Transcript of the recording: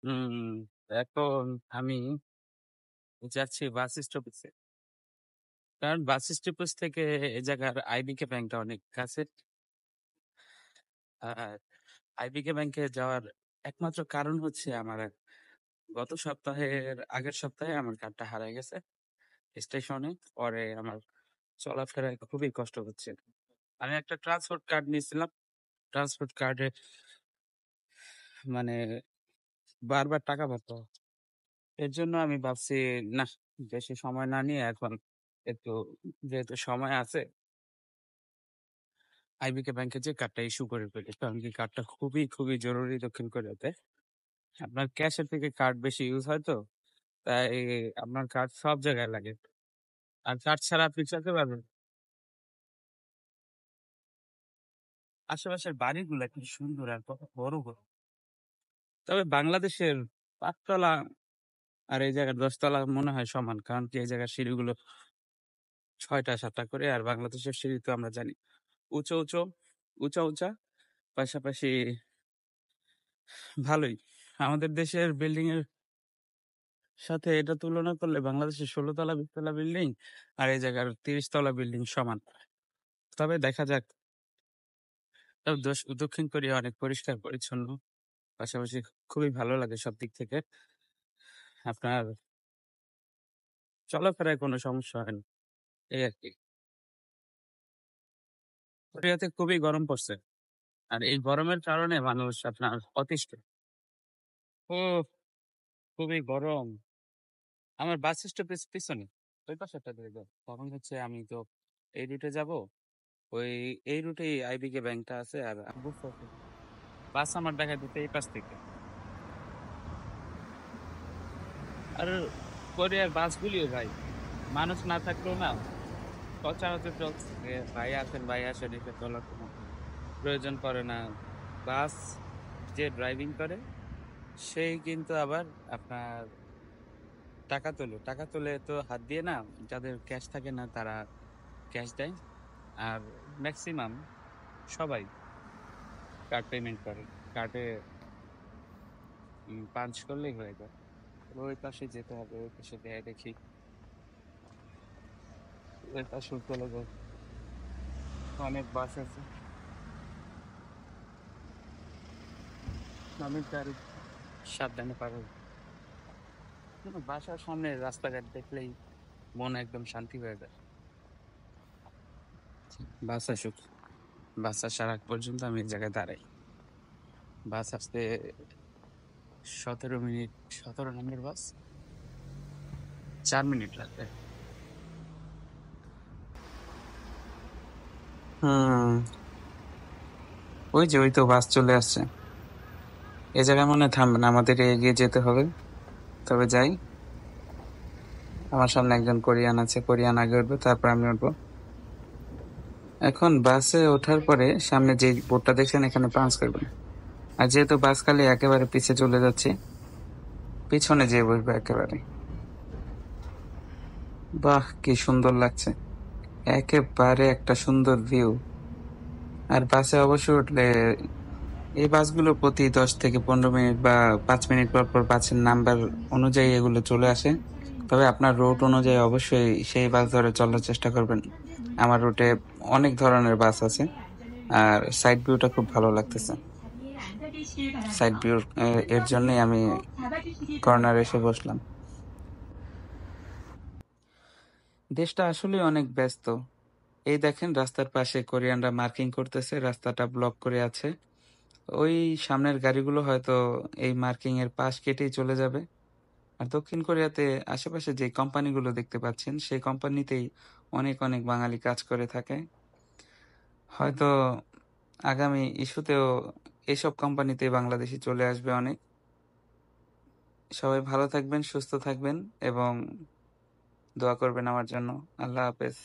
হুম, এখন আমি যাচ্ছি বাস স্টপেজে। কারণ বাস স্টপেজ থেকে এ জায়গার আইবিকে ব্যাংকটা অনেক কাছে। আর আইবিকে ব্যাংকে যাওয়ার একমাত্র কারণ হচ্ছে আমার গত সপ্তাহের আগের সপ্তাহে আমার কার্ডটা হারায় গেছে স্টেশনে। পরে আমার চলাফেরায় খুবই কষ্ট হচ্ছে। আমি একটা ট্রান্সপোর্ট কার্ড নিয়েছিলাম। ট্রান্সপোর্ট কার্ডে মানে বারবার টাকা ভরতে হয়। এর জন্য আমি ভাবছি না, বেশি সময় না নিয়ে এখন একটু যেহেতু সময় আছে আইবিকে ব্যাংকে যে কার্ডটা ইস্যু করে ফেলি, কারণ কি কার্ডটা খুবই খুবই জরুরি দক্ষিণ কোরিয়াতে। আপনার ক্যাশের থেকে কার্ড বেশি ইউজ হয় তো, তাই আপনার কার্ড সব জায়গায় লাগে। আর কার্ড ছাড়া আপনি চলতে পারবেন। আশেপাশের বাড়িগুলো কি সুন্দর আর কত বড় বড়। তবে বাংলাদেশের ৫ তলা আর এই জায়গার ১০ তলা মনে হয় সমান, কারণ কি এই জায়গার সিঁড়িগুলো ৬টা ৭টা করে। আর বাংলাদেশের সিঁড়ি তো আমরা জানি উঁচু উঁচু উঁচা উঁচা, পাশাপাশি ভালোই। আমাদের দেশের বিল্ডিং এর সাথে এটা তুলনা করলে বাংলাদেশের ১৬ তলা ২০ তলা বিল্ডিং আর এই জায়গার ৩০ তলা বিল্ডিং সমান। তবে দেখা যাক। তবে দক্ষিণ কোরিয়া অনেক পরিষ্কার পরিচ্ছন্ন, পাশাপাশি খুবই ভালো লাগে সব দিক থেকে। আপনার চলাফেরায় কোনো সমস্যা হয় না, এই আর কি। কোরিয়াতে খুবই গরম পড়ছে, আর এই গরমের কারণে মানুষ আপনার অতিষ্ঠ। ও, খুবই গরম। আমার বাস স্টপেজ পিছনে, ওই পাশেরটা দিয়ে দাও। তখন হচ্ছে আমি তো এই রুটে যাব, ওই এই রুটেই আইবিকে ব্যাংকটা আছে। আর আমি বুঝতে পারছি বাস আমার দেখা দিতে এই পাশ থেকে। আর কোরিয়ার বাসগুলিও ভাই মানুষ না থাকলেও না সচরাচর চলছে, যে ভাই আসেন ভাই আসেন, এটা চলার কোনো প্রয়োজন পড়ে না। বাস যে ড্রাইভিং করে সেই কিন্তু আবার আপনার টাকা তোলে তো হাত দিয়ে না, যাদের ক্যাশ থাকে না তারা ক্যাশ দেয়। আর ম্যাক্সিমাম সবাই কার্ড পেমেন্ট করে। কার্ডে পাঞ্চ করলেই হয়ে যায়। ওই পাশে যেতে হবে, ওই পাশে দেয় দেখি। ওই পাশে চলে যায়, অনেক বাস আছে। আমি গাড়ি সাবধানে পারো। কিন্তু বাসার সামনে রাস্তাঘাট দেখলেই মন একদম শান্তি হয়ে যায়। বাস আসুক, বাস আসার আগ পর্যন্ত আমি এক জায়গায় দাঁড়াই। বাস আসতে 17 মিনিট, 17 নম্বর বাস, 4 মিনিট লাগবে। হুম, ওই তো বাস চলে আসছে। এ জায়গায় মনে হয় থামবে না, আমাদের এগিয়ে যেতে হবে। তবে যাই। আমার সামনে একজন কোরিয়ান আছে, কোরিয়ান আগে উঠবে, তারপর আমি উঠবো। এখন বাসে ওঠার পরে সামনে যে বোর্ডটা দেখছেন এখানে পাঞ্চ করবেন। আর যেহেতু বাস খালি একেবারে পিছে চলে যাচ্ছে, পিছনে যেয়ে বসবে একেবারে। বাহ, কি সুন্দর লাগছে, একেবারে একটা সুন্দর ভিউ। আর বাসে অবশ্যই উঠলে এই বাসগুলো প্রতি 10 থেকে 15 মিনিট বা 5 মিনিট পর পর বাসের নাম্বার অনুযায়ী এগুলো চলে আসে। তবে আপনার রুট অনুযায়ী অবশ্যই সেই বাস ধরে চলার চেষ্টা করবেন। আমার রুটে অনেক ধরনের বাস আছে। আর সাইড ভিউটা খুব ভালো লাগতেছে। সাইড ভিউ এর জন্যই আমি কর্নারে এসে বসলাম। দেশটা আসলে অনেক ব্যস্ত। এই দেখেন রাস্তার পাশে কোরিয়ানরা মার্কিং করতেছে, রাস্তাটা ব্লক করে আছে। ওই সামনের গাড়িগুলো হয়তো এই মার্কিং এর পাশ কেটেই চলে যাবে। আর দক্ষিণ কোরিয়াতে আশেপাশে যে কোম্পানিগুলো দেখতে পাচ্ছেন সেই কোম্পানিতেই অনেক অনেক বাঙালি কাজ করে থাকে। হয়তো আগামী ইস্যুতেও এইসব কোম্পানিতে বাংলাদেশি চলে আসবে অনেক। সবাই ভালো থাকবেন, সুস্থ থাকবেন এবং দোয়া করবেন আমার জন্য। আল্লাহ হাফেজ।